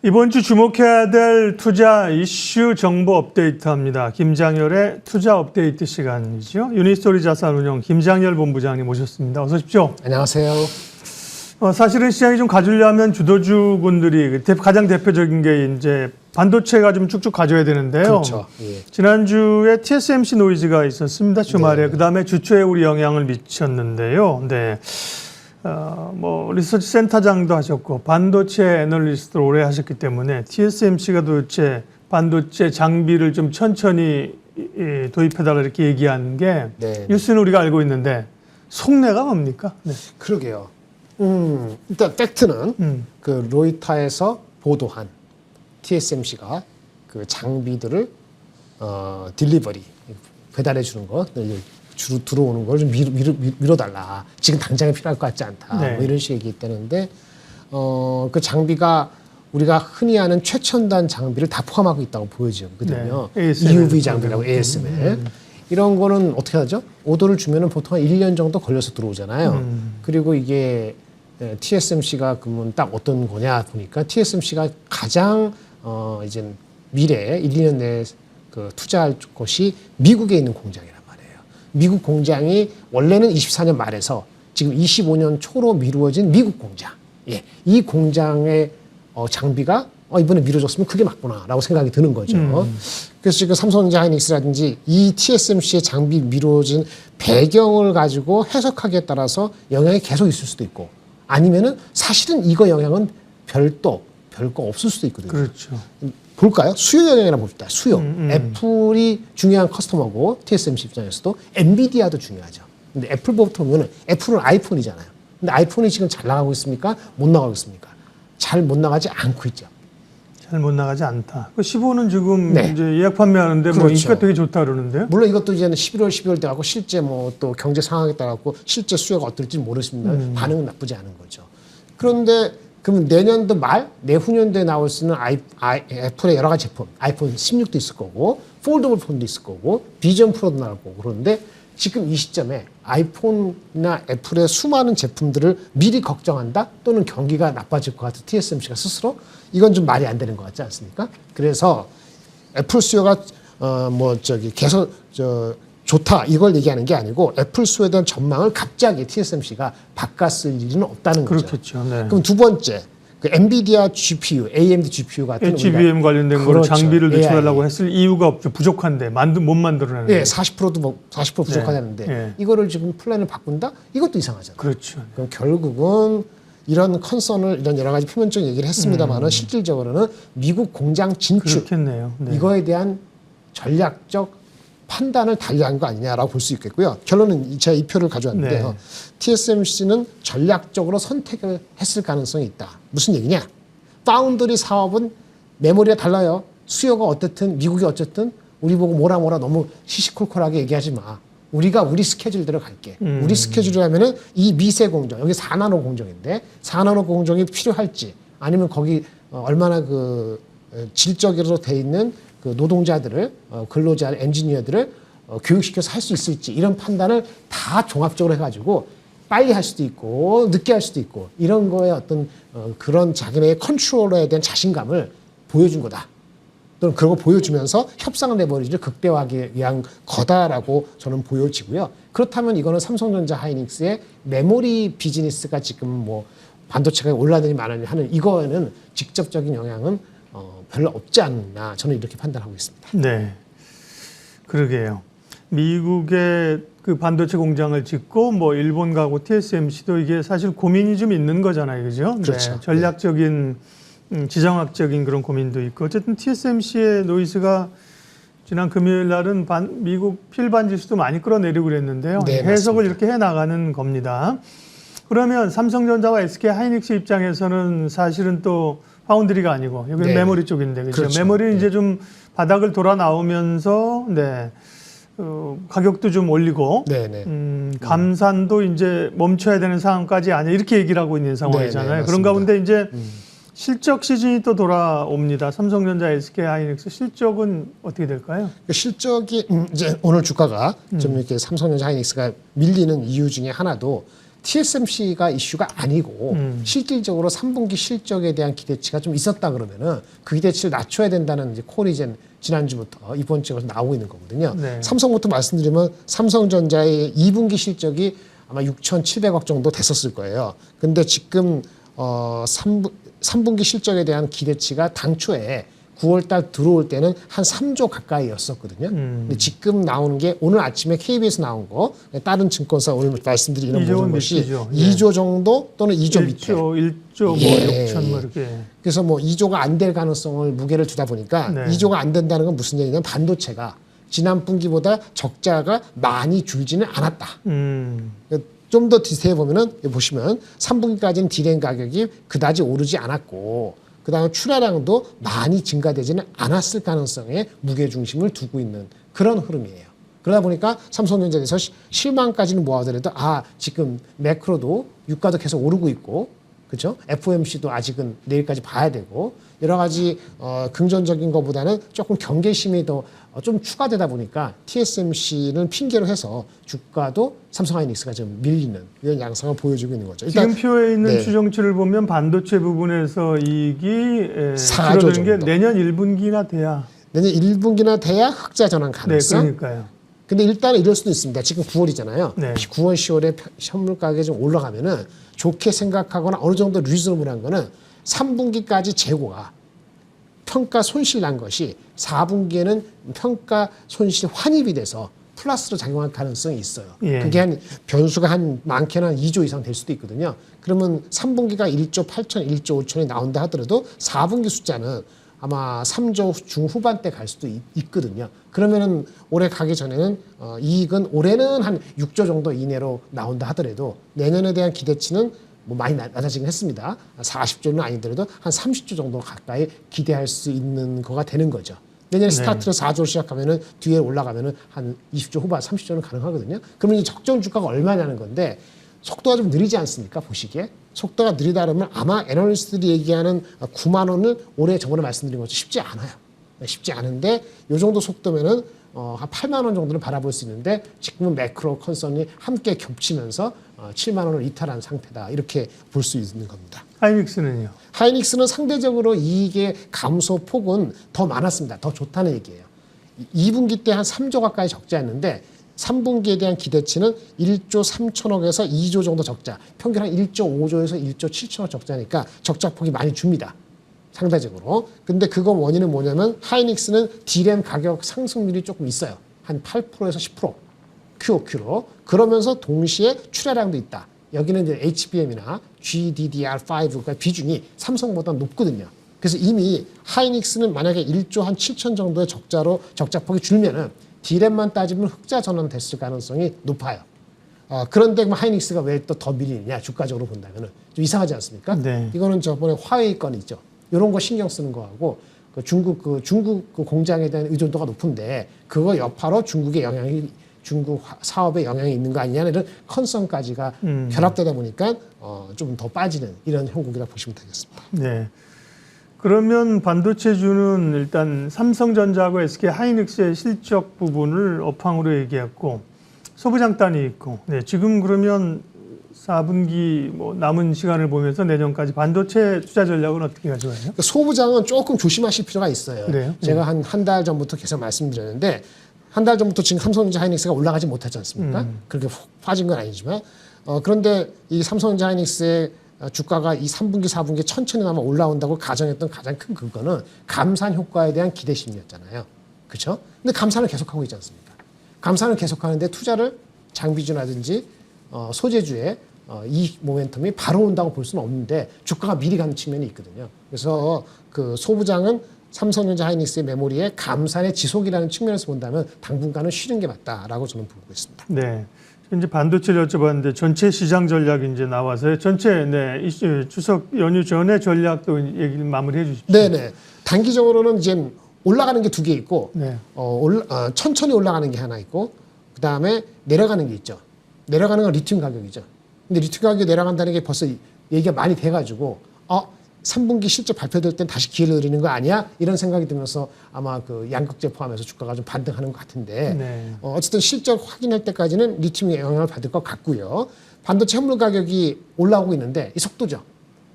이번 주 주목해야 될 투자 이슈 정보 업데이트합니다. 김장열의 투자 업데이트 시간이죠. 유니스토리 자산운용 김장열 본부장님 모셨습니다. 어서 오십시오. 안녕하세요. 사실은 시장이 좀 가주려면 주도주군들이 가장 대표적인 게 이제 반도체가 좀 쭉쭉 가져야 되는데요. 그렇죠. 예. 지난주에 TSMC 노이즈가 있었습니다. 주말에. 네. 그다음에 주초에 우리 영향을 미쳤는데요. 네. 리서치 센터장도 하셨고 반도체 애널리스트를 오래 하셨기 때문에 TSMC가 도대체 반도체 장비를 좀 천천히 도입해달라 이렇게 얘기한 게 네. 뉴스는 우리가 알고 있는데 속내가 뭡니까? 네. 그러게요. 일단 팩트는 그 로이터에서 보도한 TSMC가 그 장비들을 딜리버리 배달해 주는 거 주로 들어오는 걸 좀 미뤄달라. 지금 당장에 필요할 것 같지 않다. 네. 뭐 이런 식의 얘기했다는데 그 장비가 우리가 흔히 아는 최첨단 장비를 다 포함하고 있다고 보여지거든요. 네. ASML. EUV 장비라고 ASML. 이런 거는 어떻게 하죠? 오더를 주면은 보통 한 1년 정도 걸려서 들어오잖아요. 그리고 이게 TSMC가 그러면 딱 어떤 거냐 보니까 TSMC가 가장 이제 미래에 1, 2년 내에 그 투자할 곳이 미국에 있는 공장이란 말이에요. 미국 공장이 원래는 24년 말에서 지금 25년 초로 미루어진 미국 공장. 예, 이 공장의 장비가 이번에 미뤄졌으면 그게 맞구나라고 생각이 드는 거죠. 그래서 지금 삼성전자 하이닉스라든지 이 TSMC의 장비 미뤄진 배경을 가지고 해석하기에 따라서 영향이 계속 있을 수도 있고 아니면은 사실은 이거 영향은 별거 없을 수도 있거든요. 그렇죠. 볼까요? 수요 영향이나 봅시다. 수요. 애플이 중요한 커스터머고 TSMC 입장에서도 엔비디아도 중요하죠. 근데 애플부터 보면은 애플은 아이폰이잖아요. 근데 아이폰이 지금 잘 나가고 있습니까? 못 나가고 있습니까? 잘 못 나가지 않고 있죠. 잘 못 나가지 않다. 15는 지금 네. 이제 예약 판매하는데 그렇죠. 뭐 인기가 되게 좋다 그러는데요. 물론 이것도 이제는 11월, 12월 때 갖고 실제 뭐 또 경제 상황에 따라 갖고 실제 수요가 어떨지 모르겠습니다. 반응은 나쁘지 않은 거죠. 그런데 그럼 내년도 말, 내후년도에 나올 수 있는 애플의 여러 가지 제품, 아이폰 16도 있을 거고, 폴더블 폰도 있을 거고, 비전 프로도 나올 거고, 그런데 지금 이 시점에 아이폰이나 애플의 수많은 제품들을 미리 걱정한다 또는 경기가 나빠질 것 같은 TSMC가 스스로 이건 좀 말이 안 되는 것 같지 않습니까? 그래서 애플 수요가 계속 좋다 이걸 얘기하는 게 아니고 애플 수요에 대한 전망을 갑자기 TSMC가 바꿨을 일은 없다는 거죠. 그렇겠죠. 네. 그럼 두 번째 그 엔비디아 GPU, AMD GPU 같은 HBM 관련된 걸 그렇죠. 장비를 AI. 도출하려고 했을 이유가 없죠. 부족한데 못 만들어내는. 예, 40%도 40% 부족하다는데 네. 이거를 지금 플랜을 바꾼다? 이것도 이상하잖아요. 그렇죠. 그럼 결국은 이런 컨선을 이런 여러 가지 표면적인 얘기를 했습니다만은 실질적으로는 미국 공장 진출 그렇겠네요. 네. 이거에 대한 전략적 판단을 달리한 거 아니냐라고 볼 수 있겠고요. 결론은 제가 이 표를 가져왔는데요. 네. TSMC는 전략적으로 선택을 했을 가능성이 있다. 무슨 얘기냐? 파운드리 사업은 메모리가 달라요. 수요가 어떻든 미국이 어쨌든 우리 보고 뭐라 너무 시시콜콜하게 얘기하지 마. 우리가 우리 스케줄대로 갈게. 우리 스케줄이라면은 이 미세 공정, 여기 4나노 공정인데 4나노 공정이 필요할지 아니면 거기 얼마나 그 질적으로 돼 있는 그 노동자들을 근로자 엔지니어들을 교육시켜서 할 수 있을지 이런 판단을 다 종합적으로 해가지고 빨리 할 수도 있고 늦게 할 수도 있고 이런 거에 어떤 그런 자기네의 컨트롤에 대한 자신감을 보여준 거다. 또는 그런 거 보여주면서 협상 레버리지를 극대화하기 위한 거다라고 저는 보여지고요. 그렇다면 이거는 삼성전자 하이닉스의 메모리 비즈니스가 지금 뭐 반도체가 올라다니 말하니 하는 이거에는 직접적인 영향은 별로 없지 않나 저는 이렇게 판단하고 있습니다. 네, 그러게요. 미국의 그 반도체 공장을 짓고 뭐 일본 가고 TSMC도 이게 사실 고민이 좀 있는 거잖아요, 그죠? 그렇죠. 네, 전략적인 지정학적인 그런 고민도 있고 어쨌든 TSMC의 노이즈가 지난 금요일 날은 미국 필반 지수도 많이 끌어내리고 그랬는데요. 네, 해석을 맞습니다. 이렇게 해 나가는 겁니다. 그러면 삼성전자와 SK 하이닉스 입장에서는 사실은 또 파운드리가 아니고 여기는 네. 메모리 쪽인데 그렇죠? 그렇죠. 메모리는 네. 이제 좀 바닥을 돌아 나오면서 가격도 좀 올리고 감산도 이제 멈춰야 되는 상황까지 아니야 이렇게 얘기를 하고 있는 상황이잖아요. 네, 그런 맞습니다. 가운데 이제 실적 시즌이 또 돌아옵니다. 삼성전자, SK 하이닉스 실적은 어떻게 될까요? 실적이 이제 오늘 주가가 좀 이렇게 삼성전자 하이닉스가 밀리는 이유 중에 하나도 TSMC가 이슈가 아니고 실질적으로 3분기 실적에 대한 기대치가 좀 있었다 그러면은 그 기대치를 낮춰야 된다는 이제 콜이 이제 지난주부터 이번 주에 나오고 있는 거거든요. 네. 삼성부터 말씀드리면 삼성전자의 2분기 실적이 아마 6,700억 정도 됐었을 거예요. 근데 지금 3분기 실적에 대한 기대치가 당초에 9월달 들어올 때는 한 3조 가까이였었거든요. 근데 지금 나오는 게 오늘 아침에 KBS 나온 거, 다른 증권사 오늘 말씀드리는 모든 것이 2조 정도 또는 2조 밑에. 1조 뭐 예. 6천 뭐 이렇게. 그래서 뭐 2조가 안 될 가능성을 무게를 두다 보니까 네. 2조가 안 된다는 건 무슨 얘기냐면 반도체가 지난 분기보다 적자가 많이 줄지는 않았다. 좀 더 디테일 보면은 여기 보시면 3분기까지는 디램 가격이 그다지 오르지 않았고 그다음에 출하량도 많이 증가되지는 않았을 가능성에 무게 중심을 두고 있는 그런 흐름이에요. 그러다 보니까 삼성전자에서 실망까지는 모아더라도 지금 매크로도 유가도 계속 오르고 있고 그렇죠? FOMC도 아직은 내일까지 봐야 되고 여러 가지 긍정적인 것보다는 조금 경계심이 더 좀 추가되다 보니까 TSMC는 핑계로 해서 주가도 삼성하이닉스가 좀 밀리는 이런 양상을 보여주고 있는 거죠. 일단 지금 표에 있는 네. 추정치를 보면 반도체 부분에서 이익이 4조 줄어드는 게 정도. 내년 1분기나 돼야. 내년 1분기나 돼야 흑자 전환 네, 가능성. 그러니까요. 근데 일단은 이럴 수도 있습니다. 지금 9월이잖아요. 네. 9월, 10월에 현물 가격이 좀 올라가면은 좋게 생각하거나 어느 정도 리즈너블한 거는 3분기까지 재고가 평가 손실 난 것이 4분기에는 평가 손실 환입이 돼서 플러스로 작용할 가능성이 있어요. 예. 그게 한 변수가 한 많게는 한 2조 이상 될 수도 있거든요. 그러면 3분기가 1조 8천, 1조 5천이 나온다 하더라도 4분기 숫자는 아마 3조 중후반대 갈 수도 있거든요. 그러면은 올해 가기 전에는 이익은 올해는 한 6조 정도 이내로 나온다 하더라도 내년에 대한 기대치는 뭐 많이 낮아지긴 했습니다. 40조는 아니더라도 한 30조 정도 가까이 기대할 수 있는 거가 되는 거죠. 내년에 스타트를 4조로 시작하면은 뒤에 올라가면은 한 20조 후반, 30조는 가능하거든요. 그러면 이 적정 주가가 얼마냐는 건데 속도가 좀 느리지 않습니까? 보시기에. 속도가 느리다 그러면 아마 애널리스트들이 얘기하는 9만 원을 올해 저번에 말씀드린 것처럼 쉽지 않아요. 쉽지 않은데 이 정도 속도면은 한 8만 원 정도는 바라볼 수 있는데 지금은 매크로 컨선이 함께 겹치면서 7만 원을 이탈한 상태다. 이렇게 볼 수 있는 겁니다. 하이닉스는요? 하이닉스는 상대적으로 이익의 감소 폭은 더 많았습니다. 더 좋다는 얘기예요. 2분기 때 한 3조 가까이 적자였는데 3분기에 대한 기대치는 1조 3천억에서 2조 정도 적자. 평균 한 1조 5조에서 1조 7천억 적자니까 적자폭이 많이 줍니다. 상대적으로. 근데 그거 원인은 뭐냐면 하이닉스는 디램 가격 상승률이 조금 있어요. 한 8%에서 10% QOQ로. 그러면서 동시에 출하량도 있다. 여기는 이제 HBM이나 GDDR5가 비중이 삼성보다 높거든요. 그래서 이미 하이닉스는 만약에 1조 한 7천 정도의 적자폭이 줄면은 디램만 따지면 흑자 전환됐을 가능성이 높아요. 그런데 하이닉스가 왜 또 더 밀리느냐 주가적으로 본다면은 좀 이상하지 않습니까? 네. 이거는 저번에 화웨이 건 있죠. 이런 거 신경 쓰는 거하고 중국 그 공장에 대한 의존도가 높은데 그거 여파로 중국 사업에 영향이 있는 거 아니냐는 이런 컨선까지가 결합되다 보니까 좀 더 빠지는 이런 형국이라 보시면 되겠습니다. 네. 그러면 반도체주는 일단 삼성전자하고 SK 하이닉스의 실적 부분을 업황으로 얘기했고 소부장단이 있고 지금 그러면 4분기 뭐 남은 시간을 보면서 내년까지 반도체 투자 전략은 어떻게 가져가요? 그러니까 소부장은 조금 조심하실 필요가 있어요. 그래요? 제가 한 달 전부터 계속 말씀드렸는데 한 달 전부터 지금 삼성전자 하이닉스가 올라가지 못하지 않습니까? 그렇게 훅 빠진 건 아니지만 그런데 이 삼성전자 하이닉스의 주가가 이 3분기, 4분기 천천히나마 올라온다고 가정했던 가장 큰 근거는 감산 효과에 대한 기대심이었잖아요. 그렇죠? 근데 감산을 계속하고 있지 않습니까? 감산을 계속하는데 투자를 장비주라든지 소재주에 이 모멘텀이 바로 온다고 볼 수는 없는데 주가가 미리 가는 측면이 있거든요. 그래서 그 소부장은 삼성전자 하이닉스의 메모리의 감산의 지속이라는 측면에서 본다면 당분간은 쉬는 게 맞다라고 저는 보고 있습니다. 네. 이제 반도체를 여쭤봤는데 전체 시장 전략이 이제 나와서요. 전체 추석 연휴 전에 전략도 얘기를 마무리해 주십시오. 네네. 단기적으로는 이제 올라가는 게 두 개 있고 천천히 올라가는 게 하나 있고 그 다음에 내려가는 게 있죠. 내려가는 건 리튬 가격이죠. 근데 리튬 가격이 내려간다는 게 벌써 얘기가 많이 돼가지고 3분기 실적 발표될 땐 다시 기회를 노리는 거 아니야? 이런 생각이 들면서 아마 그 양극재 포함해서 주가가 좀 반등하는 것 같은데 네. 어쨌든 실적 확인할 때까지는 리튬이 영향을 받을 것 같고요. 반도체 현물 가격이 올라오고 있는데 이 속도죠.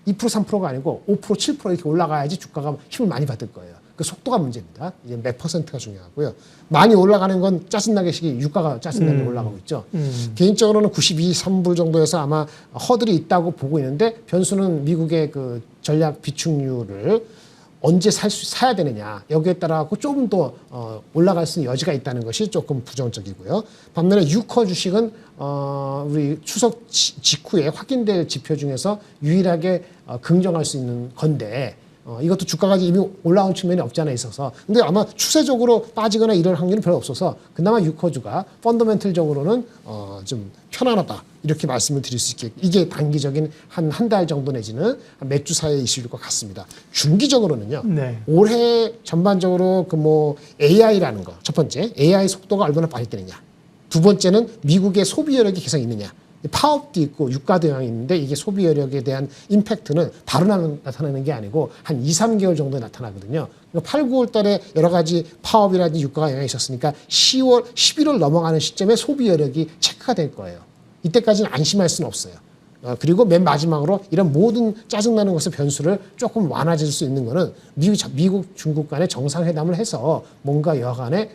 2% 3%가 아니고 5% 7% 이렇게 올라가야지 주가가 힘을 많이 받을 거예요. 그 속도가 문제입니다. 이제 몇 퍼센트가 중요하고요. 많이 올라가는 건 짜증나게 유가가 짜증나게 올라가고 있죠. 개인적으로는 92, 3불 정도에서 아마 허들이 있다고 보고 있는데 변수는 미국의 그 전략 비축률을 언제 사야 되느냐 여기에 따라 조금 더 올라갈 수 있는 여지가 있다는 것이 조금 부정적이고요. 반면에 유커 주식은 우리 추석 직후에 확인될 지표 중에서 유일하게 긍정할 수 있는 건데 이것도 주가가 이미 올라온 측면이 없지 않아 있어서 근데 아마 추세적으로 빠지거나 이럴 확률은 별로 없어서 그나마 유커주가 펀더멘털적으로는 좀 편안하다 이렇게 말씀을 드릴 수 있게 이게 단기적인 한 달 정도 내지는 몇 주 사이에 있을 것 같습니다. 중기적으로는요. 네. 올해 전반적으로 그 뭐 AI라는 거 첫 번째 AI 속도가 얼마나 빨리 뜨느냐 두 번째는 미국의 소비 여력이 계속 있느냐 파업도 있고 유가도 영향이 있는데 이게 소비 여력에 대한 임팩트는 바로 나타나는 게 아니고 한 2, 3개월 정도에 나타나거든요. 8, 9월 달에 여러 가지 파업이라든지 유가가 영향이 있었으니까 10월, 11월 넘어가는 시점에 소비 여력이 체크가 될 거예요. 이때까지는 안심할 수는 없어요. 그리고 맨 마지막으로 이런 모든 짜증나는 것의 변수를 조금 완화질 수 있는 거는 미국, 중국 간의 정상회담을 해서 뭔가 여간에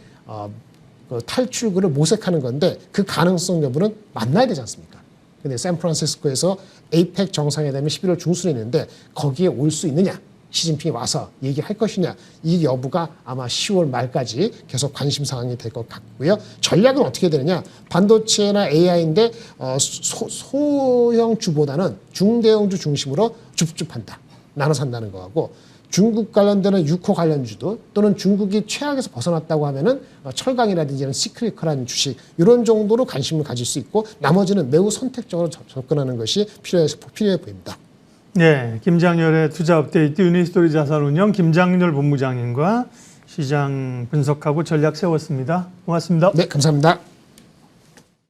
그 탈출구를 모색하는 건데 그 가능성 여부는 만나야 되지 않습니까? 근데 샌프란시스코에서 에이펙 정상회담이 11월 중순에 있는데 거기에 올 수 있느냐? 시진핑이 와서 얘기할 것이냐? 이 여부가 아마 10월 말까지 계속 관심 사항이 될 것 같고요. 전략은 어떻게 되느냐? 반도체나 AI인데 소형주보다는 중대형주 중심으로 줍줍한다. 나눠 산다는 거하고 중국 관련되는 유코 관련주도 또는 중국이 최악에서 벗어났다고 하면은 철강이라든지 이런 시크리컬한 주식 이런 정도로 관심을 가질 수 있고 나머지는 매우 선택적으로 접근하는 것이 필요해 보입니다. 네, 김장렬의 투자 업데이트 유니스토리 자산운용 김장렬 본부장님과 시장 분석하고 전략 세웠습니다. 고맙습니다. 네, 감사합니다.